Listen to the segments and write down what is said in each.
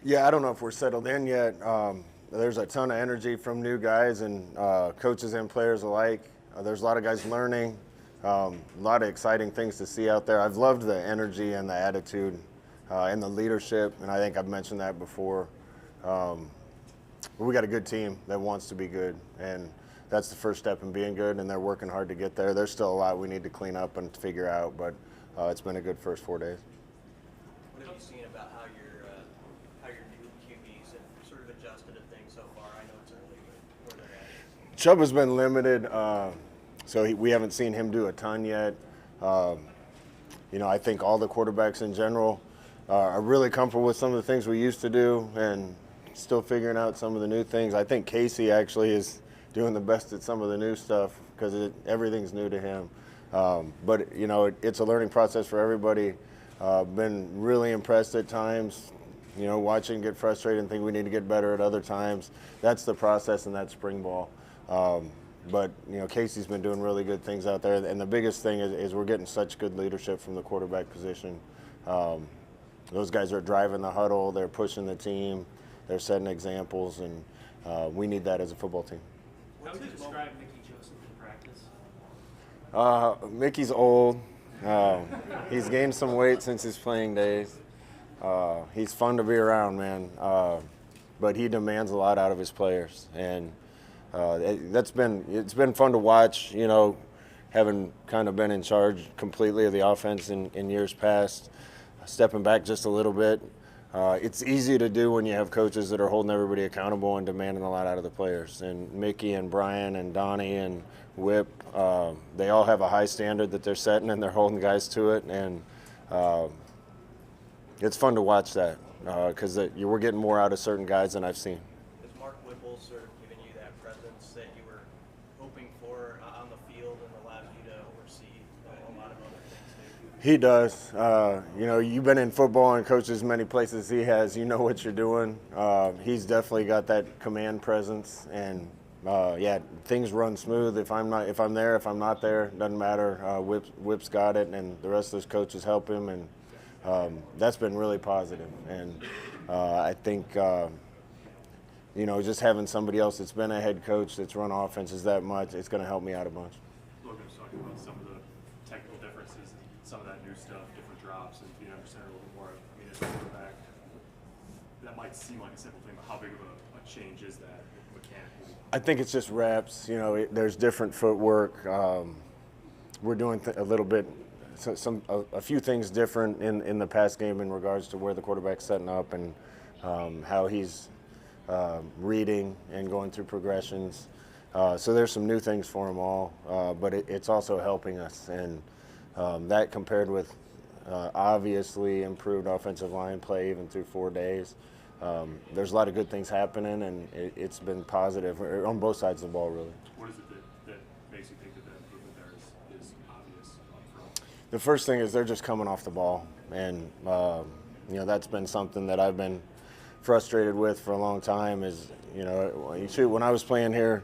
Yeah, I don't know if we're settled in yet. There's a ton of energy from new guys and coaches and players alike. There's a lot of guys learning, a lot of exciting things to see out there. I've loved the energy and the attitude and the leadership, and I think I've mentioned that before. We got a good team that wants to be good, and that's the first step in being good, and they're working hard to get there. There's still a lot we need to clean up and figure out, but it's been a good first 4 days. What have you seen about how your new QBs have sort of adjusted to things so far? I know it's early, but where they're at. Chubb has been limited, so we haven't seen him do a ton yet. I think all the quarterbacks in general are really comfortable with some of the things we used to do and still figuring out some of the new things. I think Casey actually is doing the best at some of the new stuff because everything's new to him. But it's a learning process for everybody. Been really impressed at times, watching get frustrated and think we need to get better at other times. That's the process and that's spring ball. But Casey's been doing really good things out there. And the biggest thing is we're getting such good leadership from the quarterback position. Those guys are driving the huddle. They're pushing the team. They're setting examples, and we need that as a football team. How would you describe Mickey Joseph in practice? Mickey's old. He's gained some weight since his playing days. He's fun to be around, man. But he demands a lot out of his players, and it's been fun to watch. Having kind of been in charge completely of the offense in years past, stepping back just a little bit. It's easy to do when you have coaches that are holding everybody accountable and demanding a lot out of the players. And Mickey and Brian and Donnie and Whip, they all have a high standard that they're setting, and they're holding guys to it. And it's fun to watch that because we're getting more out of certain guys than I've seen. Has Mark Whipple sort of given you that presence that you were hoping for on the field and allowed you to oversee a lot of other things too? He does. You've been in football and coached as many places as he has. You know what you're doing. He's definitely got that command presence, and things run smooth. If I'm there, if I'm not there, doesn't matter. Whip's got it, and the rest of those coaches help him, and that's been really positive. And I think just having somebody else that's been a head coach that's run offenses that much, it's going to help me out a bunch. Logan was talking about some of the technical differences, some of that new stuff, different drops, and being understand a little bit more. I mean, as a quarterback, that might seem like a simple thing, but how big of a change is that mechanically? I think it's just reps. There's different footwork. We're doing a little bit, a few things different in the pass game in regards to where the quarterback's setting up and how he's reading and going through progressions. So there's some new things for them all, but it's also helping us. And that compared with obviously improved offensive line play even through 4 days, there's a lot of good things happening, and it's been positive on both sides of the ball, really. What is it that makes you think that improvement there is obvious up front? The first thing is they're just coming off the ball, and that's been something that I've been frustrated with for a long time. Is when I was playing here,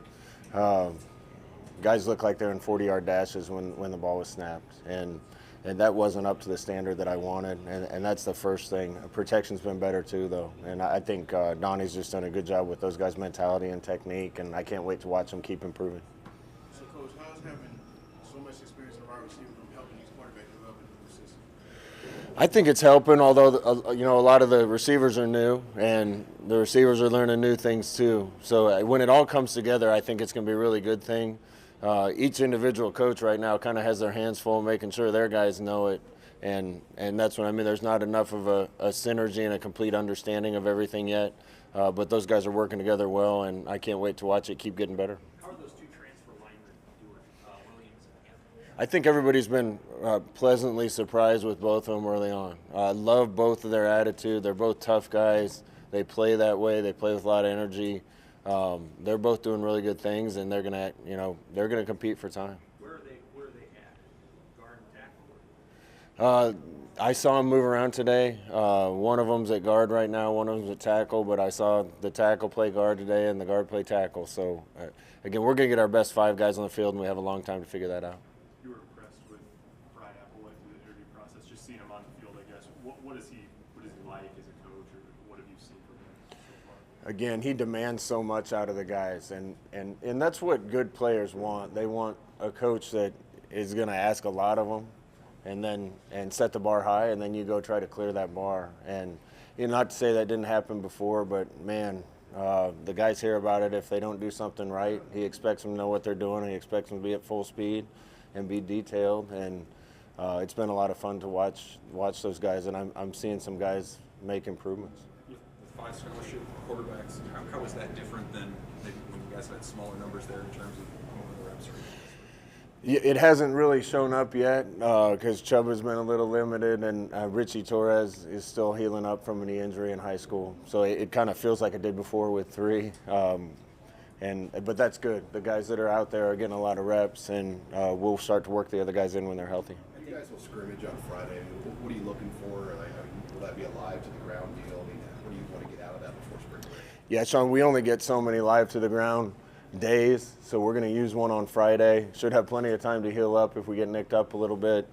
guys look like they're in 40-yard dashes when the ball was snapped, and that wasn't up to the standard that I wanted, and that's the first thing. Protection's been better too, though, and I think Donnie's just done a good job with those guys' mentality and technique, and I can't wait to watch them keep improving. So, Coach, how's having so much experience in wide receiver from helping these quarterbacks develop in the new system? I think it's helping, although a lot of the receivers are new, and the receivers are learning new things too. So when it all comes together, I think it's going to be a really good thing. Each individual coach right now kind of has their hands full making sure their guys know it, and that's what I mean. There's not enough of a synergy and a complete understanding of everything yet, but those guys are working together well, and I can't wait to watch it keep getting better. How are those two transfer linemen doing, Williams and Anthony? I think everybody's been pleasantly surprised with both of them early on. I love both of their attitude. They're both tough guys. They play that way. They play with a lot of energy. They're both doing really good things, and they're gonna compete for time. Where are they at? Guard and tackle? I saw them move around today. One of them's at guard right now. One of them's at tackle, but I saw the tackle play guard today and the guard play tackle. So again, we're gonna get our best 5 guys on the field, and we have a long time to figure that out. You were impressed with Brian Applewhite through the interview process, just seeing him on the field, I guess. What is he like as a coach, or what have you seen from again, he demands so much out of the guys, and that's what good players want. They want a coach that is going to ask a lot of them, and set the bar high, and then you go try to clear that bar. And not to say that didn't happen before, but man, the guys hear about it if they don't do something right. He expects them to know what they're doing. He expects them to be at full speed and be detailed. And it's been a lot of fun to watch those guys, and I'm seeing some guys make improvements. With 5 scholarship quarterbacks, how is that different than maybe when you guys had smaller numbers there in terms of moving the reps? It hasn't really shown up yet because Chubb has been a little limited, and Richie Torres is still healing up from a knee injury in high school. So it kind of feels like it did before with 3. But that's good. The guys that are out there are getting a lot of reps, and we'll start to work the other guys in when they're healthy. You guys will scrimmage on Friday. What are you looking for? Will that be a live to the ground deal? What do you want to get out of that before spring break? Yeah, Sean, we only get so many live to the ground days, so we're going to use one on Friday. Should have plenty of time to heal up if we get nicked up a little bit.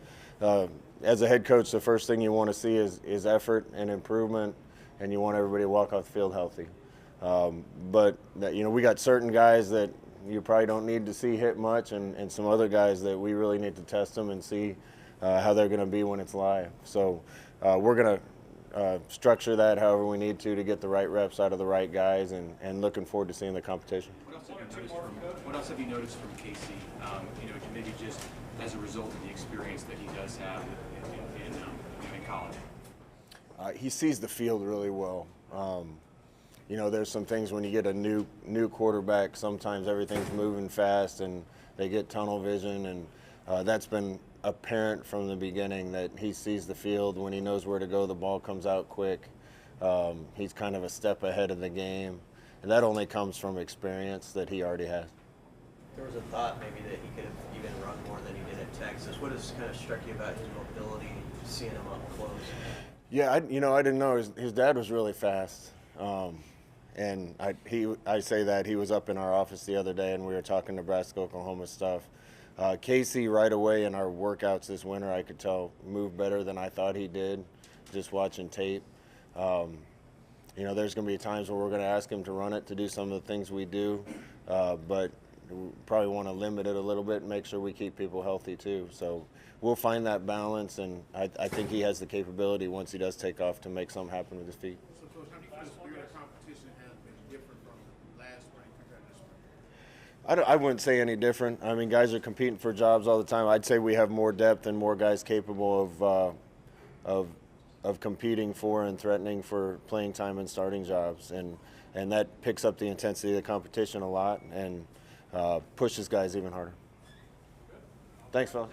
As a head coach, the first thing you want to see is effort and improvement, and you want everybody to walk off the field healthy. But we got certain guys that you probably don't need to see hit much, and some other guys that we really need to test them and see how they're going to be when it's live. So we're going to structure that however we need to get the right reps out of the right guys, and looking forward to seeing the competition. What else have you noticed from Casey? Maybe just as a result of the experience that he does have in college. He sees the field really well. There's some things when you get a new quarterback, sometimes everything's moving fast and they get tunnel vision, and that's been apparent from the beginning that he sees the field. When he knows where to go, the ball comes out quick. He's kind of a step ahead of the game, and that only comes from experience that he already has. There was a thought maybe that he could have even run more than he did at Texas. What has kind of struck you about his mobility, seeing him up close? Yeah, I didn't know his dad was really fast. And I say that he was up in our office the other day, and we were talking Nebraska-Oklahoma stuff. Casey, right away in our workouts this winter, I could tell moved better than I thought he did, just watching tape. There's going to be times where we're going to ask him to run it to do some of the things we do, but we probably want to limit it a little bit and make sure we keep people healthy too. So we'll find that balance, and I think he has the capability once he does take off to make something happen with his feet. So, Coach, how do you feel the spirit of competition has been different from last spring compared to this spring? I wouldn't say any different. I mean, guys are competing for jobs all the time. I'd say we have more depth and more guys capable of competing for and threatening for playing time and starting jobs, and that picks up the intensity of the competition a lot and pushes guys even harder. Thanks, fellas.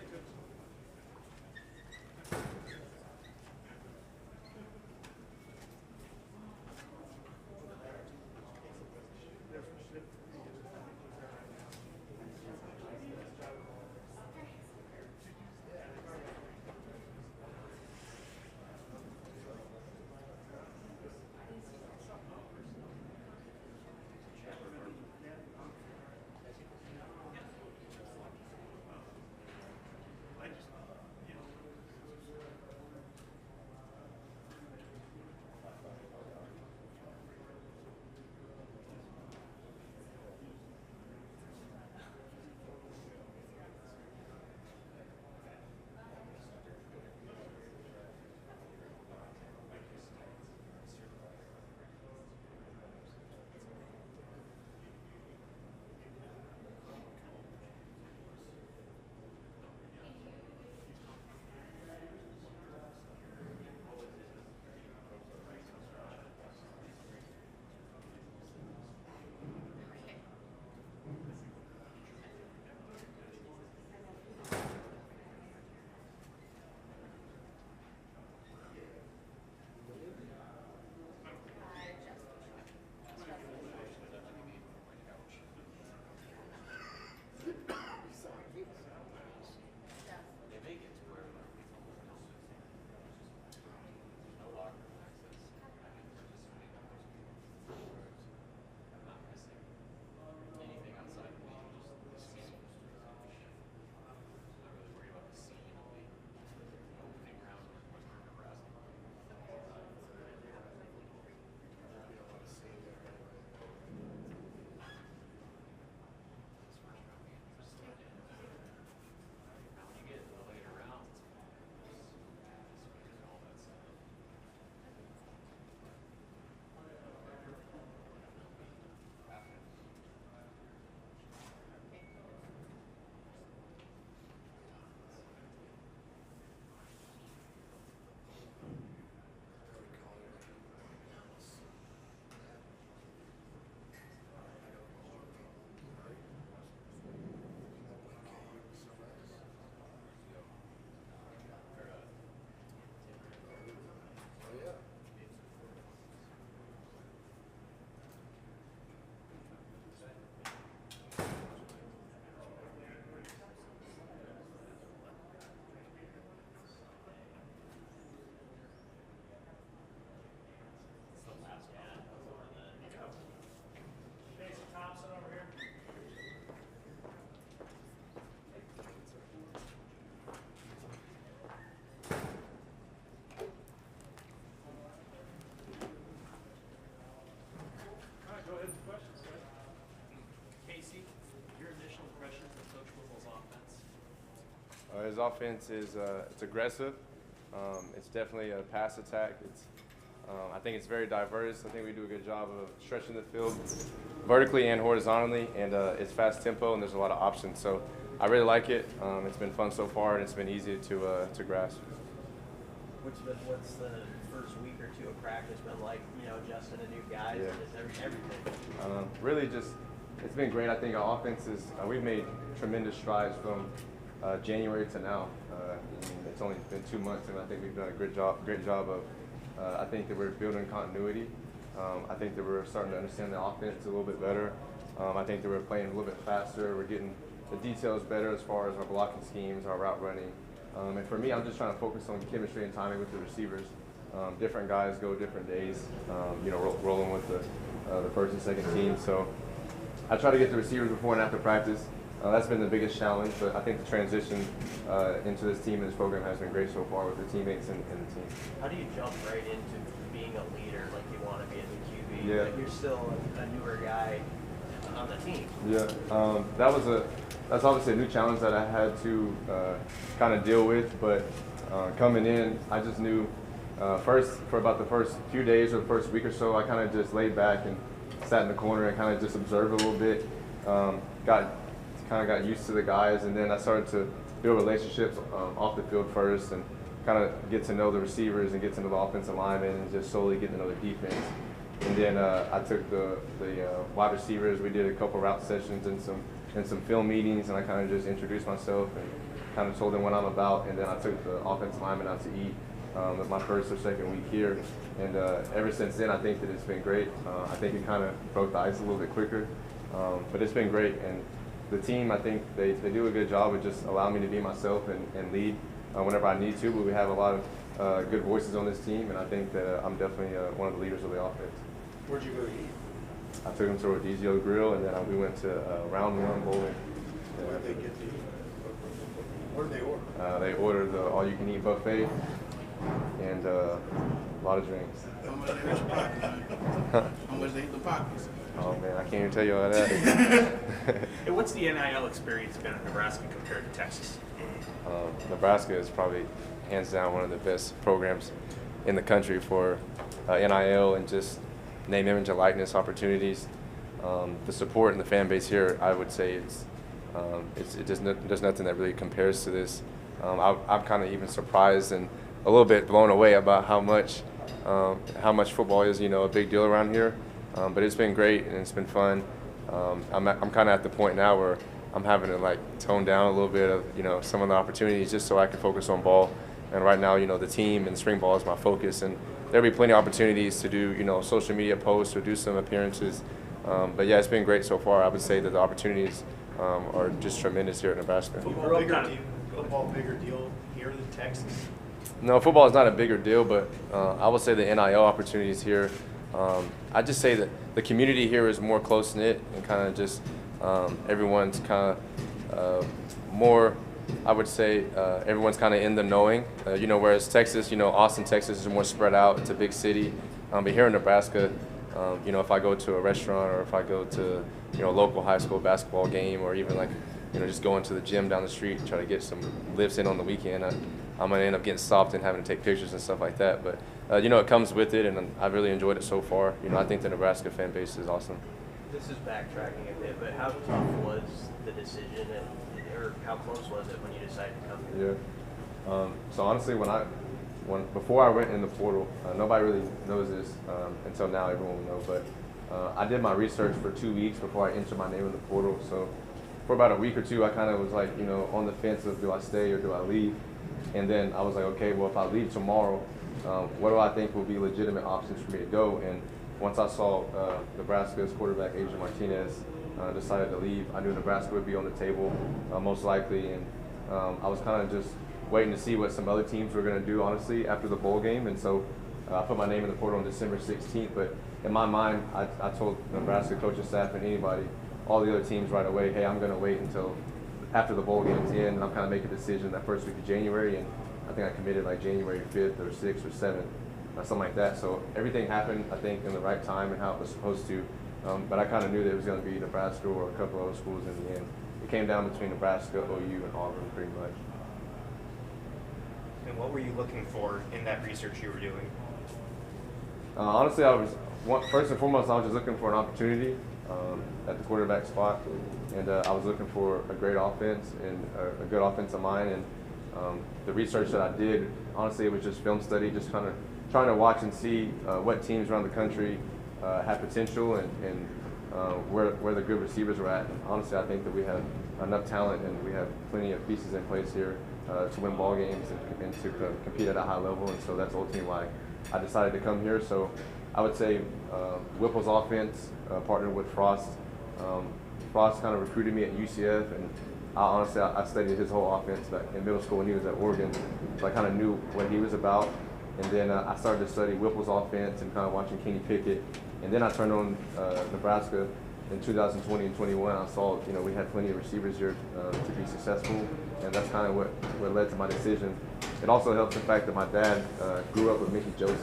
His offense is it's aggressive. It's definitely a pass attack. I think it's very diverse. I think we do a good job of stretching the field vertically and horizontally, and it's fast tempo, and there's a lot of options. So I really like it. It's been fun so far, and it's been easy to grasp. What's the first week or two of practice been like? Adjusting to new guys and just everything. Really, it's been great. I think our offense we've made tremendous strides from January to now. It's only been 2 months, and I think we've done a great job of. I think that we're building continuity. I think that we're starting to understand the offense a little bit better. I think that we're playing a little bit faster. We're getting the details better as far as our blocking schemes, our route running. And for me, I'm just trying to focus on chemistry and timing with the receivers. Different guys go different days, rolling with the first and second team. So I try to get the receivers before and after practice. That's been the biggest challenge, but I think the transition into this team and this program has been great so far with the teammates and the team. How do you jump right into being a leader like you want to be as a QB? Yeah. But you're still a newer guy on the team. Yeah, that's obviously a new challenge that I had to kind of deal with, but coming in, I just knew for about the first few days or the first week or so, I kind of just laid back and sat in the corner and kind of just observed a little bit. Got used to the guys, and then I started to build relationships off the field first and kind of get to know the receivers and get to know the offensive linemen and just slowly get to know the defense. And then I took the wide receivers. We did a couple route sessions and some film meetings, and I kind of just introduced myself and kind of told them what I'm about. And then I took the offensive linemen out to eat my first or second week here. And ever since then, I think that it's been great. I think it kind of broke the ice a little bit quicker, but it's been great. And the team, I think they do a good job of just allowing me to be myself and lead whenever I need to. But we have a lot of good voices on this team, and I think that I'm definitely one of the leaders of the offense. Where'd you go to eat? I took them to Rodizio Grill, and then we went to Round One Bowling. Where'd they get to eat? What did they order? They ordered the all-you-can-eat buffet and a lot of drinks. How much they hit the pockets, man? How much they hit the pockets? Oh man, I can't even tell you all that. Hey, what's the NIL experience been in Nebraska compared to Texas? Nebraska is probably hands down one of the best programs in the country for NIL and just name, image, and likeness opportunities. The support and the fan base here, I would say there's nothing that really compares to this. I'm kind of even surprised and a little bit blown away about how much football is, a big deal around here. But it's been great and it's been fun. I'm kind of at the point now where I'm having to tone down a little bit of some of the opportunities just so I can focus on ball. And right now, the team and spring ball is my focus, and there'll be plenty of opportunities to do social media posts or do some appearances. But yeah, it's been great so far. I would say that the opportunities are just tremendous here at Nebraska. Football bigger deal here than Texas? No, football is not a bigger deal, but I would say the NIL opportunities here. I just say that the community here is more close knit and kind of just everyone's kind of more. I would say everyone's kind of in the knowing. Whereas Texas, Austin, Texas is more spread out. It's a big city, but here in Nebraska, if I go to a restaurant or if I go to a local high school basketball game or even just going to the gym down the street and try to get some lifts in on the weekend, I'm going to end up getting stopped and having to take pictures and stuff like that. But, it comes with it, and I've really enjoyed it so far. I think the Nebraska fan base is awesome. This is backtracking a bit, but how tough was the decision, or how close was it when you decided to come here? Yeah. So honestly, before I went in the portal, nobody really knows this until now. Everyone will know, but I did my research for 2 weeks before I entered my name in the portal. So for about a week or two, I kind of was on the fence of do I stay or do I leave? And then I was like, okay, well, if I leave tomorrow, what do I think will be legitimate options for me to go? And once I saw Nebraska's quarterback, Adrian Martinez, decided to leave, I knew Nebraska would be on the table most likely. And I was kind of just waiting to see what some other teams were going to do, honestly, after the bowl game. And so I put my name in the portal on December 16th. But in my mind, I told Nebraska coaching staff and anybody, all the other teams right away, hey, I'm going to wait until after the bowl game's in, and I'm kind of making a decision that first week of January. And I think I committed January 5th or 6th or 7th, something like that. So everything happened, I think, in the right time and how it was supposed to. But I kind of knew that it was going to be Nebraska or a couple of other schools in the end. It came down between Nebraska, OU, and Auburn pretty much. And what were you looking for in that research you were doing? Honestly, first and foremost, I was just looking for an opportunity at the quarterback spot, and I was looking for a great offense and a good offensive mind. And the research that I did, honestly, it was just film study, just kind of trying to watch and see what teams around the country have potential and where the good receivers were at. And honestly, I think that we have enough talent and we have plenty of pieces in place here to win ball games and to compete at a high level. And so that's ultimately why I decided to come here. So I would say Whipple's offense partnered with Frost. Frost kind of recruited me at UCF, and I studied his whole offense back in middle school when he was at Oregon, so I kind of knew what he was about. And then I started to study Whipple's offense and kind of watching Kenny Pickett. And then I turned on Nebraska in 2020 and 21. I saw, we had plenty of receivers here to be successful, and that's kind of what led to my decision. It also helps the fact that my dad grew up with Mickey Joseph,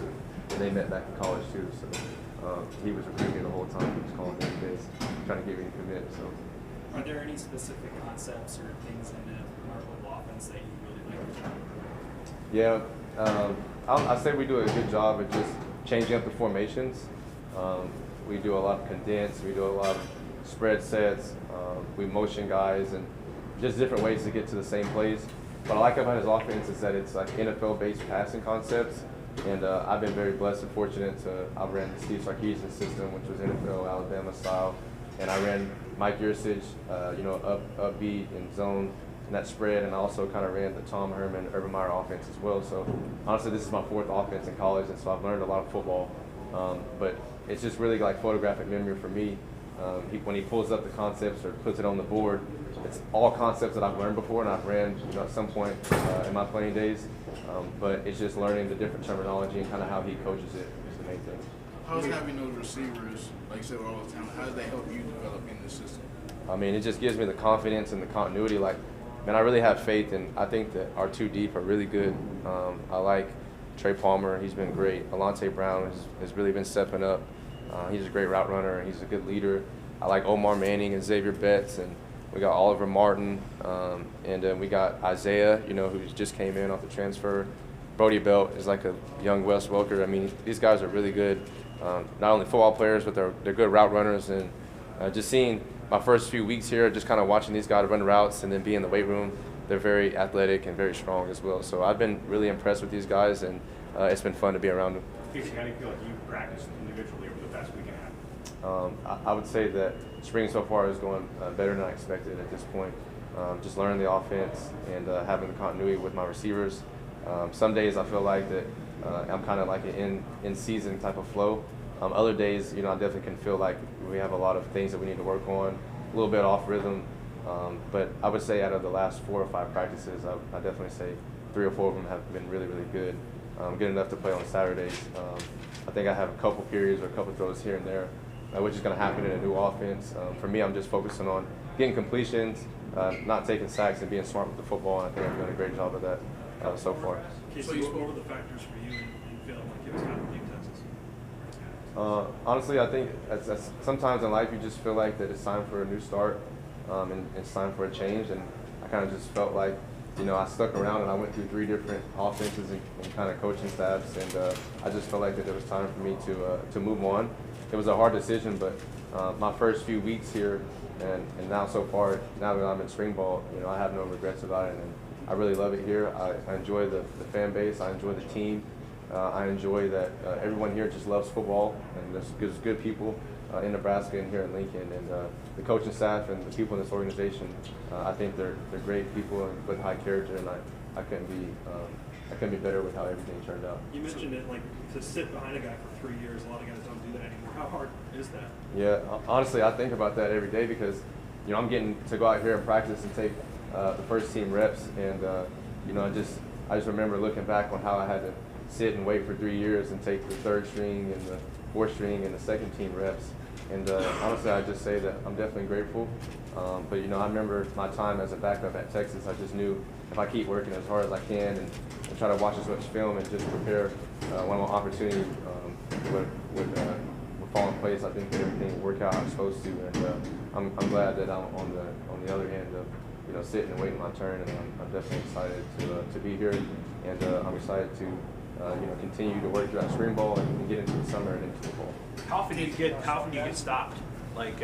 and they met back in college too. So he was recruiting me the whole time. He was calling me every day, trying to get me to commit. So, are there any specific concepts or things in the Whipple offense that you really like? Yeah, I say we do a good job of just changing up the formations. We do a lot of condensed. We do a lot of spread sets. We motion guys and just different ways to get to the same plays. What I like about his offense is that it's like NFL-based passing concepts. And I've been very blessed and fortunate I ran the Steve Sarkisian system, which was NFL, Alabama style. And I ran Mike Yursich, upbeat and zone and that spread. And I also kind of ran the Tom Herman, Urban Meyer offense as well. So honestly, this is my fourth offense in college, and so I've learned a lot of football. But it's just really like photographic memory for me. When he pulls up the concepts or puts it on the board, it's all concepts that I've learned before and I've ran at some point in my playing days. But it's just learning the different terminology and kind of how he coaches it is the main thing. How's having those receivers, like you said, all the time, how does that help you develop in this system? I mean, it just gives me the confidence and the continuity. Like, man, I really have faith, and I think that our two deep are really good. I like Trey Palmer. He's been great. Alante Brown has really been stepping up. He's a great route runner, and he's a good leader. I like Omar Manning and Xavier Betts, and we got Oliver Martin, and then we got Isaiah, who just came in off the transfer. Brody Belt is like a young Wes Welker. I mean, these guys are really good, not only football players, but they're good route runners. And just seeing my first few weeks here, just kind of watching these guys run routes and then be in the weight room, they're very athletic and very strong as well. So I've been really impressed with these guys, and it's been fun to be around them. Casey, how do you feel like you practiced individually over the past week and a half? I would say that spring so far is going better than I expected at this point. Just learning the offense and having the continuity with my receivers. Some days I feel like that I'm kind of like an in-season type of flow. Other days, I definitely can feel like we have a lot of things that we need to work on, a little bit off rhythm. But I would say out of the last 4 or 5 practices, I definitely say 3 or 4 of them have been really, really good. Good enough to play on Saturdays. I think I have a couple periods or a couple throws here and there, which is going to happen in a new offense. For me, I'm just focusing on getting completions, not taking sacks, and being smart with the football, and I think I'm doing a great job of that so far. Casey, what were the factors for you in feeling like it was time to leave Texas? Honestly, I think that's sometimes in life you just feel like that it's time for a new start, and it's time for a change, and I kind of just felt like I stuck around and I went through 3 different offenses and kind of coaching staffs, and I just felt like that it was time for me to move on. It was a hard decision, but my first few weeks here and now so far, now that I'm in spring ball, I have no regrets about it, and I really love it here. I enjoy the fan base. I enjoy the team. I enjoy that everyone here just loves football, and there's good people in Nebraska and here in Lincoln, and the coaching staff and the people in this organization. I think they're great people and with high character, and I couldn't be better with how everything turned out. You mentioned it, like to sit behind a guy for 3 years. A lot of guys don't do that anymore. How hard is that? Yeah, honestly, I think about that every day because I'm getting to go out here and practice and take the first team reps, and I just remember looking back on how I had to sit and wait for 3 years and take the 3rd string and the 4th string and the 2nd team reps. And honestly, I just say that I'm definitely grateful. But I remember my time as a backup at Texas. I just knew if I keep working as hard as I can and try to watch as much film and just prepare when my opportunity would fall in place, I think that everything would work out how it's supposed to. And I'm glad that I'm on the other end sitting and waiting my turn, and I'm definitely excited to be here, and I'm excited to continue to work throughout spring ball and get into the summer and into the fall. How often do you get stopped, like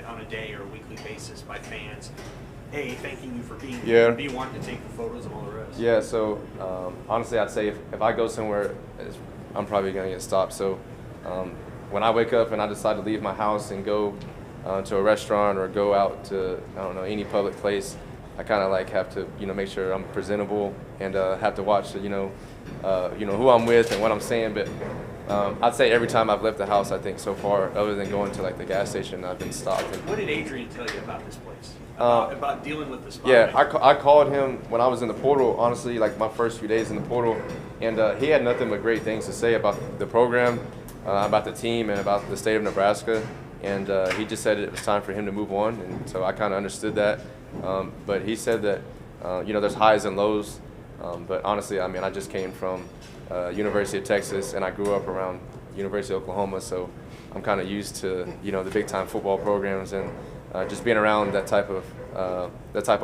on a day or a weekly basis, by fans? Hey, thanking you for being here. B, wanting to take the photos and all the rest. Yeah. So honestly, I'd say if I go somewhere, I'm probably gonna get stopped. So when I wake up and I decide to leave my house and go to a restaurant or go out to any public place, I kind of like have to make sure I'm presentable and have to watch who I'm with and what I'm saying. But I'd say every time I've left the house, I think so far, other than going to like the gas station, I've been stopped. What did Adrian tell you about this place? About dealing with the spot? Yeah, I called him when I was in the portal, honestly, like my first few days in the portal, and he had nothing but great things to say about the program, about the team, and about the state of Nebraska. And he just said it was time for him to move on, and so I kind of understood that. But he said that, there's highs and lows. But honestly, I mean, I just came from University of Texas, and I grew up around University of Oklahoma, so I'm kind of used to, the big-time football programs and just being around that type of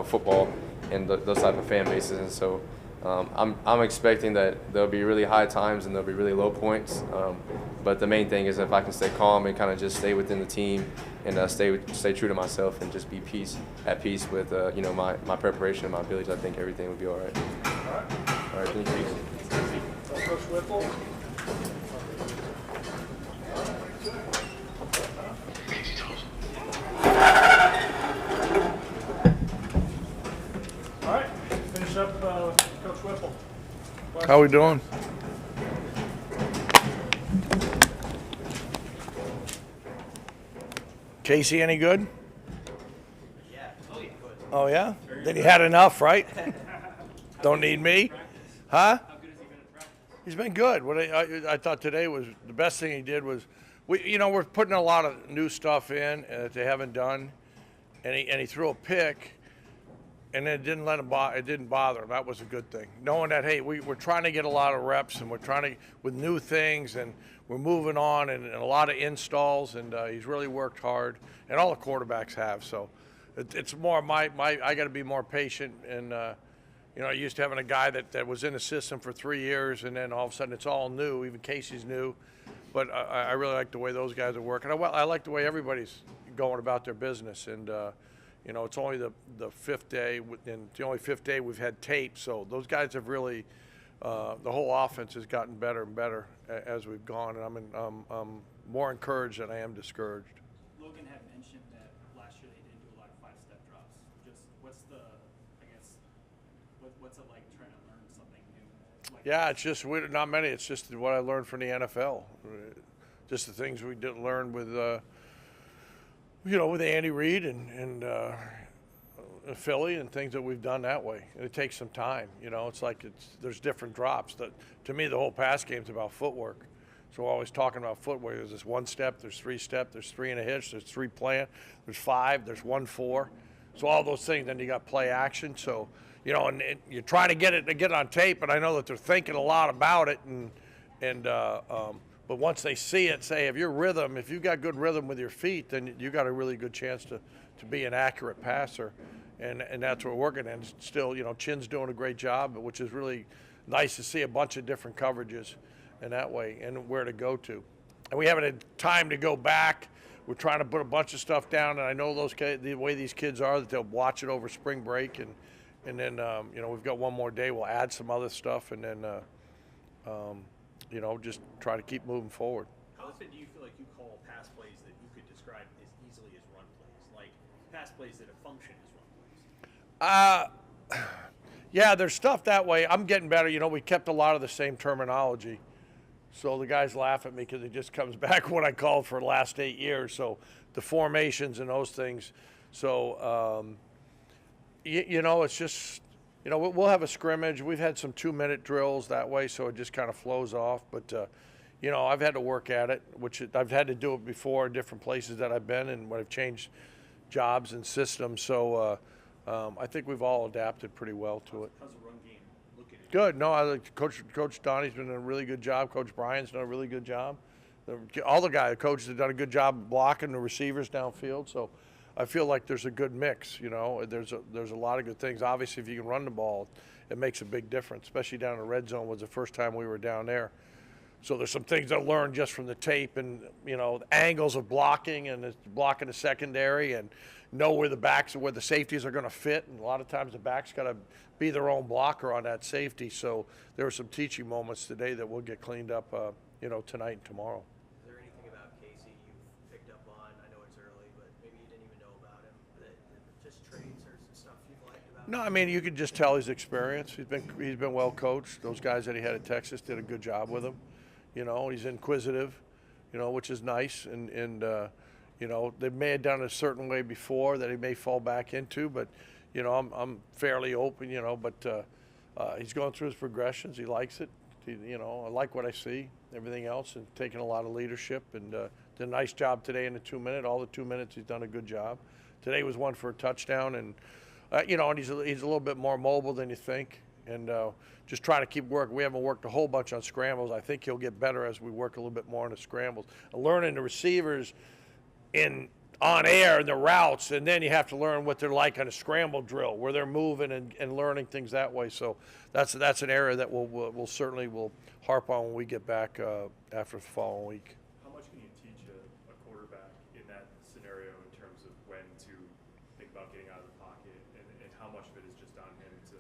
football and those type of fan bases. And so I'm expecting that there'll be really high times and there'll be really low points. But the main thing is if I can stay calm and kind of just stay within the team and stay true to myself and just be at peace with my preparation and my abilities, I think everything will be all right. All right, thank you. Coach Whipple. All right, finish up Coach Whipple. How we doing? Casey, any good? Yeah. Oh, yeah. Good. Oh, yeah? Then he had enough, right? Don't need me? Huh? How good has he been in practice? He's been good. What I thought today was the best thing he did was, we're putting a lot of new stuff in that they haven't done, and he threw a pick, and it didn't let him. It didn't bother him. That was a good thing. Knowing that, hey, we're trying to get a lot of reps, and we're trying to with new things, and we're moving on, and a lot of installs, and he's really worked hard, and all the quarterbacks have. So it's more I got to be more patient, and used to having a guy that was in the system for 3 years, and then all of a sudden it's all new. Even Casey's new, but I really like the way those guys are working. I like the way everybody's going about their business, and it's only the fifth day, and the only fifth day we've had tape. So those guys have really, the whole offense has gotten better and better as we've gone, and I'm more encouraged than I am discouraged. Logan had mentioned that last year they didn't do a lot of 5-step drops. Just what's it like trying to learn something new? Yeah, it's just not many. It's just what I learned from the NFL. Just the things we didn't learn with, with Andy Reid and Philly and things that we've done that way. It takes some time. It's like there's different drops. To me, the whole pass game's about footwork. So we're always talking about footwork. There's this 1 step, there's 3 step, there's 3 and a hitch, there's 3 plant, there's 5, there's 1-4. So all those things. Then you got play action. So and you're trying to get it on tape, and I know that they're thinking a lot about it, but once they see it, say if you've got good rhythm with your feet, then you got a really good chance to be an accurate passer, and that's what we're working on. Still, Chin's doing a great job, which is really nice to see a bunch of different coverages in that way and where to go to. And we haven't had time to go back. We're trying to put a bunch of stuff down, and I know the way these kids are, that they'll watch it over spring break, and then we've got one more day. We'll add some other stuff, and then just try to keep moving forward. How often do you feel like you call pass plays that you could describe as easily as run plays, like pass plays that function as run plays? Yeah, there's stuff that way. I'm getting better. We kept a lot of the same terminology. So the guys laugh at me because it just comes back what I called for the last 8 years. So the formations and those things. So, it's just, we'll have a scrimmage. We've had some 2-minute drills that way, so it just kind of flows off. But, I've had to work at it, which I've had to do it before in different places that I've been and when I've changed jobs and systems. So I think we've all adapted pretty well to it. How's the run game looking? Good. No, I like Coach Donnie's been doing a really good job. Coach Brian's done a really good job. All the coaches have done a good job blocking the receivers downfield. So I feel like there's a good mix. You know, there's a lot of good things. Obviously, if you can run the ball, it makes a big difference. Especially down in the red zone was the first time we were down there. So there's some things I learned just from the tape, and you know, the angles of blocking and blocking the secondary, and know where the backs and where the safeties are going to fit. And a lot of times the backs got to be their own blocker on that safety. So there were some teaching moments today that will get cleaned up, you know, tonight and tomorrow. Is there anything about Casey you've picked up on? I know it's early, but maybe you didn't even know about him. Just traits or stuff you've liked about him? No, I mean, you could just tell his experience. He's been well coached. Those guys that he had at Texas did a good job with him. You know, he's inquisitive, you know, which is nice. And you know, they may have done it a certain way before that he may fall back into, but, you know, I'm fairly open, you know, but he's going through his progressions. He likes it. You know, I like what I see, everything else, and taking a lot of leadership, and did a nice job today in the 2 minute. All the 2 minutes, he's done a good job. Today was one for a touchdown, and, you know, and he's a little bit more mobile than you think. And just trying to keep working. We haven't worked a whole bunch on scrambles. I think he'll get better as we work a little bit more on the scrambles. Learning the receivers on air and the routes, and then you have to learn what they're like on a scramble drill, where they're moving and learning things that way. So that's an area that we'll certainly harp on when we get back after the following week. How much can you teach a quarterback in that scenario in terms of when to think about getting out of the pocket, and how much of it is just on him to,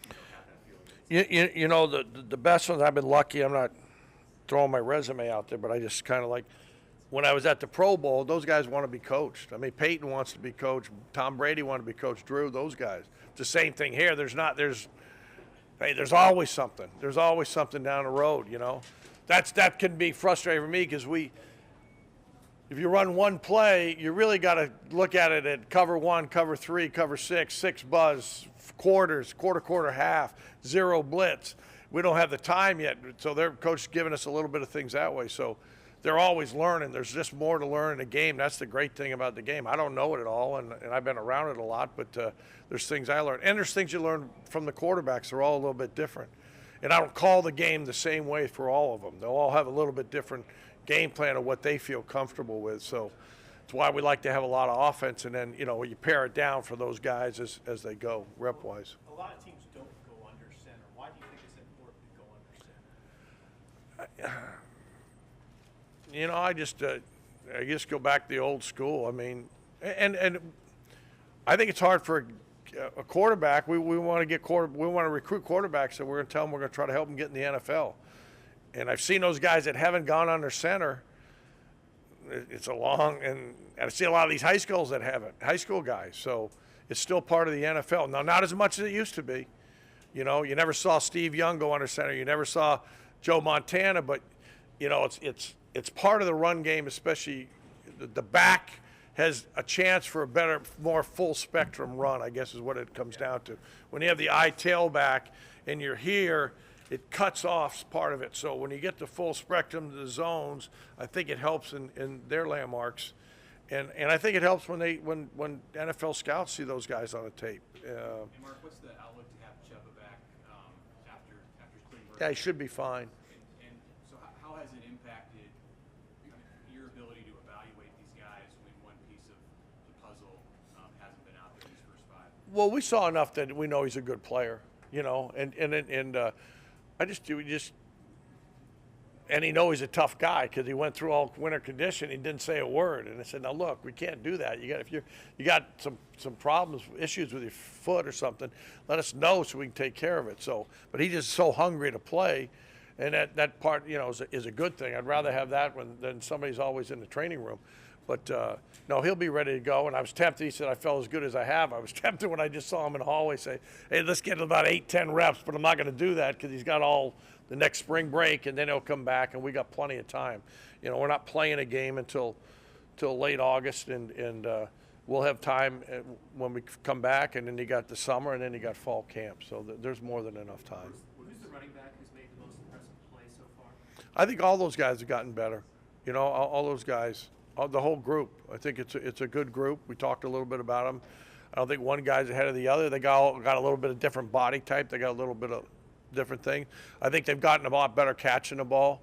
you know, have that feeling? You know, the best ones, I've been lucky. I'm not throwing my resume out there, but I just kind of like, when I was at the Pro Bowl, those guys want to be coached. I mean, Peyton wants to be coached. Tom Brady wanted to be coached. Drew, those guys. It's the same thing here. There's always something. There's always something down the road, you know. That can be frustrating for me, because if you run one play, you really got to look at it at cover 1, cover 3, cover 6 buzz, quarters, quarter, half, 0 blitz. We don't have the time yet, so their coach is giving us a little bit of things that way. So they're always learning. There's just more to learn in the game. That's the great thing about the game. I don't know it at all, and I've been around it a lot, but there's things I learned. And there's things you learn from the quarterbacks. They're all a little bit different. And I don't call the game the same way for all of them. They'll all have a little bit different game plan of what they feel comfortable with. So it's why we like to have a lot of offense, and then, you know, you pare it down for those guys as they go, rep-wise. A lot of teams don't go under center. Why do you think it's important to go under center? You know, I just go back to the old school. I mean, and I think it's hard for a quarterback. We want to recruit quarterbacks, so we're going to tell them we're going to try to help them get in the NFL. And I've seen those guys that haven't gone under center. It's a long, and I see a lot of these high schools that haven't, high school guys. So it's still part of the NFL. Now, not as much as it used to be. You know, you never saw Steve Young go under center. You never saw Joe Montana, but, you know, it's part of the run game, especially the back has a chance for a better, more full spectrum run, I guess is what it comes down to. When you have the eye tailback and you're here, it cuts off part of it. So when you get the full spectrum, the zones, I think it helps in their landmarks. And I think it helps when NFL scouts see those guys on the tape. Hey Mark, what's the outlook to have Chuba back after clean work? Yeah, he should be fine. And so how has it impacted your ability to evaluate these guys when one piece of the puzzle hasn't been out there in these first 5? Well, we saw enough that we know he's a good player, you know, and he knows he's a tough guy, because he went through all winter condition. He didn't say a word, and I said, "Now look, we can't do that. If you got some problems, issues with your foot or something, let us know so we can take care of it." So, but he's just so hungry to play, and that part, you know, is a good thing. I'd rather have that than somebody's always in the training room. But no, he'll be ready to go. And I was tempted. He said, "I felt as good as I have." I was tempted when I just saw him in the hallway say, "Hey, let's get about 8-10 reps," but I'm not going to do that, because he's got all the next spring break, and then he'll come back, and we got plenty of time. You know, we're not playing a game until late August, and we'll have time when we come back, and then you got the summer, and then you got fall camp. So there's more than enough time. Who's the running back who's made the most impressive play so far? I think all those guys have gotten better. You know, all those guys, the whole group. I think it's a good group. We talked a little bit about them. I don't think one guy's ahead of the other. They got a little bit of different body type. They got a little bit of different thing. I think they've gotten a lot better catching the ball.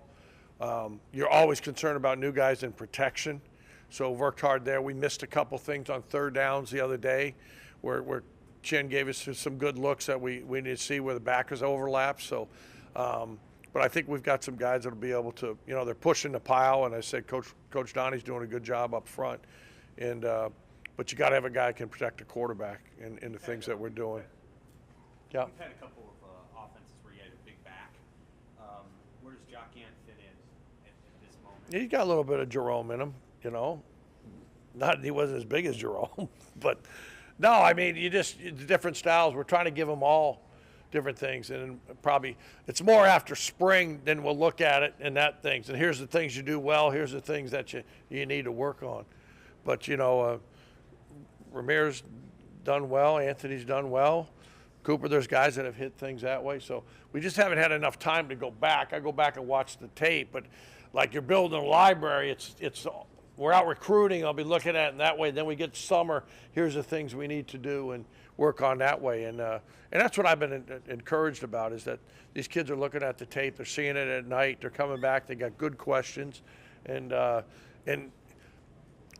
You're always concerned about new guys in protection. So worked hard there. We missed a couple things on third downs the other day where Chin gave us some good looks that we need to see where the backers overlap. So, but I think we've got some guys that'll be able to, they're pushing the pile. And I said, Coach Donnie's doing a good job up front. And, but you got to have a guy who can protect the quarterback in the things that we're doing. Yeah. We've had a couple of offenses where you had a big back. Where does Jock Ant fit in at this moment? He's got a little bit of Jerome in him, Not he wasn't as big as Jerome, but no, I mean, different styles. We're trying to give them all different things, and probably it's more after spring then we'll look at it and that things. And here's the things you do well. Here's the things that you need to work on. But Ramirez done well. Anthony's done well. Cooper, there's guys that have hit things that way. So we just haven't had enough time to go back. I go back and watch the tape, but like you're building a library, we're out recruiting. I'll be looking at it in that way. Then we get summer. Here's the things we need to do and work on that way. And that's what I've been encouraged about is that these kids are looking at the tape. They're seeing it at night. They're coming back. They got good questions. And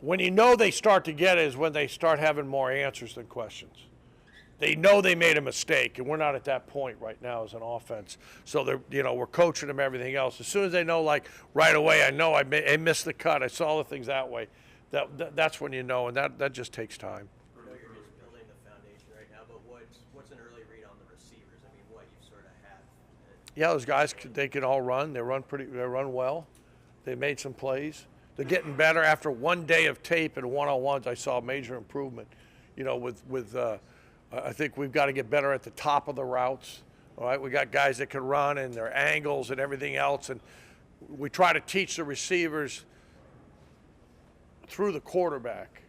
when they start to get it is when they start having more answers than questions. They know they made a mistake, and we're not at that point right now as an offense. So we're coaching them everything else. As soon as they know, like right away, I know I missed the cut. I saw the things that way. That's when and that just takes time. I know you're just building the foundation right now, but what's an early read on the receivers? I mean, what you sort of have. Yeah, those guys they can all run. They run well. They made some plays. They're getting better after one day of tape and one-on-ones. I saw major improvement. I think we've got to get better at the top of the routes. All right, we got guys that can run and their angles and everything else, and we try to teach the receivers through the quarterback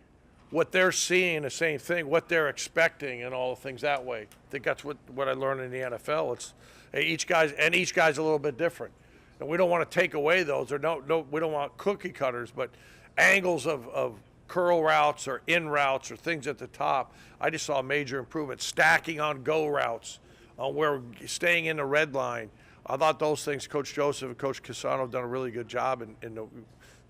what they're seeing, the same thing, what they're expecting, and all the things that way. I think that's what I learned in the NFL. It's each guy's a little bit different, and we don't want to take away those. We don't want cookie cutters, but angles of curl routes or in routes or things at the top. I just saw a major improvement. Stacking on go routes, where staying in the red line. I thought those things, Coach Joseph and Coach Casano have done a really good job.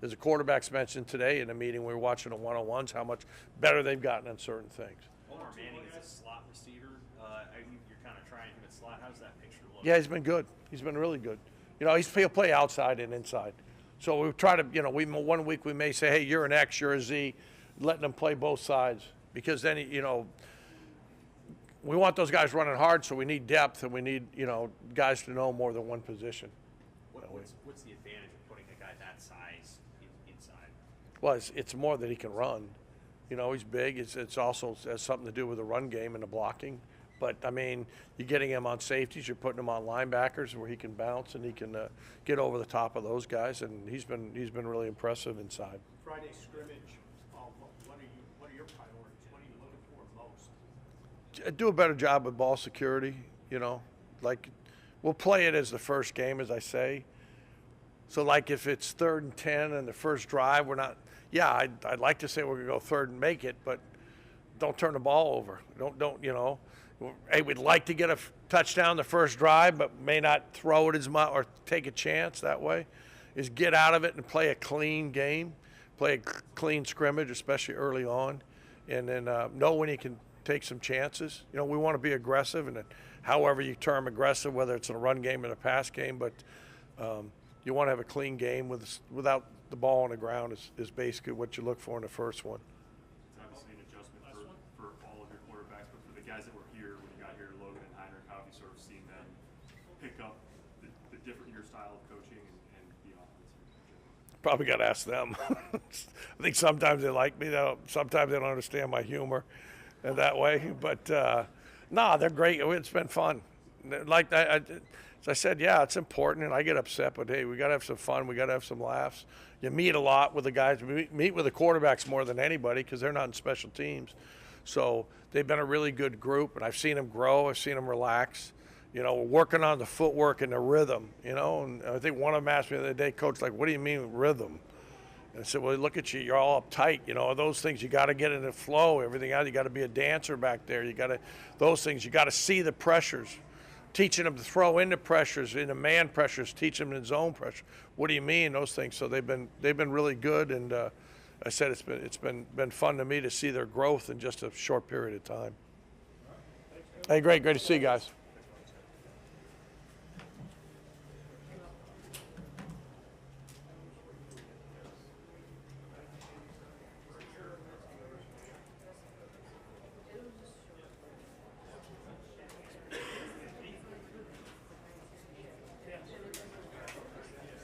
As the quarterbacks mentioned today in the meeting, we were watching the one-on-ones, how much better they've gotten on certain things. Omar Manning is a slot receiver. You're kind of trying him at slot. How's that picture look? Yeah, he's been good. He's been really good. He'll play outside and inside. So we try to, 1 week we may say, hey, you're an X, you're a Z, letting them play both sides. Because then, we want those guys running hard, so we need depth and we need, guys to know more than one position. What's the advantage of putting a guy that size inside? Well, it's more that he can run. He's big. It's also has something to do with the run game and the blocking. But, I mean, you're getting him on safeties. You're putting him on linebackers where he can bounce and he can get over the top of those guys. And he's been really impressive inside. Friday scrimmage, what are your priorities? What are you looking for most? Do a better job with ball security, Like, we'll play it as the first game, as I say. So, like, if it's 3rd and 10 and the first drive, we're not – yeah, I'd like to say we're going to go third and make it, but don't turn the ball over. Don't. Hey, we'd like to get a touchdown the first drive, but may not throw it as much or take a chance that way. Is get out of it and play a clean game, play a clean scrimmage, especially early on, and then know when you can take some chances. We want to be aggressive, and however you term aggressive, whether it's in a run game or a pass game, but you want to have a clean game without the ball on the ground is basically what you look for in the first one. It's obviously an adjustment for all of your quarterbacks, but for the guys that were here when you got here, Logan and Heinrich, how have you sort of seen them pick up your style of coaching and the offense? Probably got to ask them. I think sometimes they like me, sometimes they don't understand my humor in that way. But they're great. It's been fun. Like as I said, yeah, it's important, and I get upset, but hey, we got to have some fun. We got to have some laughs. You meet a lot with the guys. We meet with the quarterbacks more than anybody because they're not in special teams. So they've been a really good group, and I've seen them grow. I've seen them relax. We're working on the footwork and the rhythm, and I think one of them asked me the other day, Coach, like, what do you mean rhythm? And I said, well, look at you. You're all uptight. Those things, you got to get in the flow, everything else. You got to be a dancer back there. Those things, you got to see the pressures. Teaching them to throw into pressures, into man pressures, teach them in zone pressure. What do you mean, those things? So they've been really good, and I said it's been fun to me to see their growth in just a short period of time. Hey, great to see you guys.